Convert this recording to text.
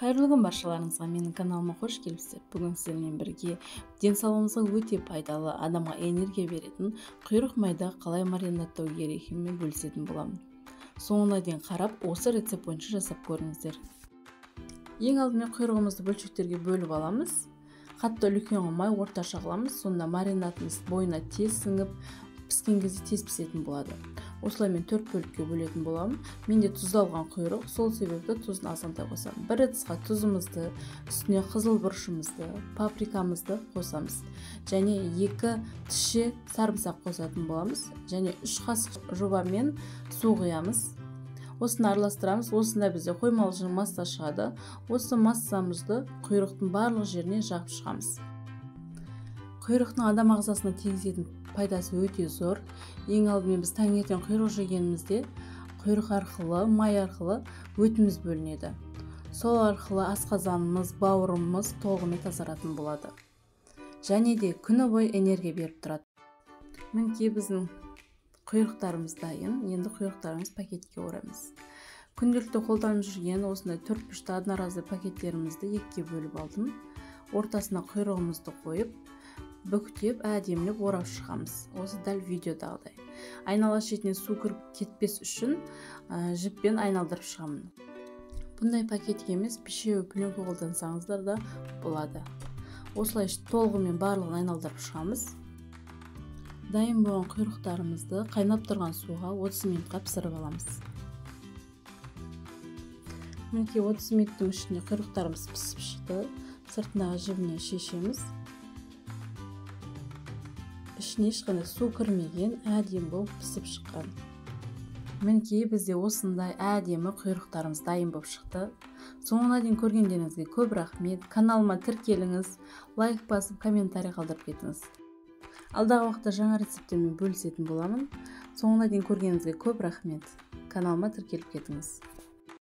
Қайырлы күн баршаларыңызға, менің каналыма қош келіпсіздер. Бүгін сіздермен бірге денсаулығымызға өте пайдалы, адамға энергия беретін құйрық майда қалай маринадтау керек екенін бөлісетін боламын. Соңына дейін қарап, осы рецепт бойынша жасап көріңіздер. Ең алдымен құйрығымызды бөлшектерге бөліп аламыз. Қатты үлкен қылмай орташа қыламыз. Сонда маринадымыз бойына тез сіңіп, піскен кезде тез пісетін болады. Осылай мен 4 бөлікке бөлетін боламын. Менде тұздалған құйрық, сол себепті тұзын азғантай қосамын. Бір ыдысқа тұзымызды, үстіне қызыл бұрышымызды, паприкамызды қосамыз. Және 2 тіше сарымсақ қосатын боламыз. Және 3 қасық жобамен су құямыз. Осыны араластырамыз. Осында бізде қоймалжың масса шығады. Осы массамызды құйрықтың барлық жеріне жағып шығамыз. Құйрықтың адам ағзасына тигізетін пайдасы өте зор. Ең алдымен біз таңертең құйрық жегенімізде құйрық арқылы, май арқылы өтіміз бөлінеді. Сол арқылы асқазанымыз, бауырымыз толығымен тазаратын болады. Және де күні бойы энергия беріп тұрады. Мінекей біздің құйрықтарымыз дайын. Енді құйрықтарымыз пакетке ораймыз. Күнделікті қолданып жүрген осындай 4-5 одноразовый пакеттерімізді 2-ке бөліп алдым. Ортасына құйрығымызды қойып, бүктеп, әдемілеп орап шығамыз. Осы дәл видеодағыдай. Айнала шетіне су кіріп кетпес үшін жіппен айналдырып шығамын. Бұндай пакетке емес, пищевой пленка қолдансаңыздар да болады. Осылай толығымен барлығын айналдырып шығамыз. Дайын болған құйрықтарымызды қайнап тұрған суға 30 минутқа пісіріп аламыз. Мінекей 30 минуттың ішінде құйрықтарымыз пісіп шықты. Сыртындағы жібіне шешеміз. Ішіне ешқандай су кірмеген, әдемі болып пісіп шыққан. Мінекей бізде осындай әдемі құйрықтарымыз дайын болып шықты. Соңына дейін көргендеріңізге көп рахмет. Каналыма тіркеліңіз, лайк басып, комментарий қалдырып кетіңіз. Алдағы уақытта жаңа рецепттермен бөлісетін боламын. Соңына дейін көргеніңізге көп рахмет. Каналыма тіркеліп кетіңіз.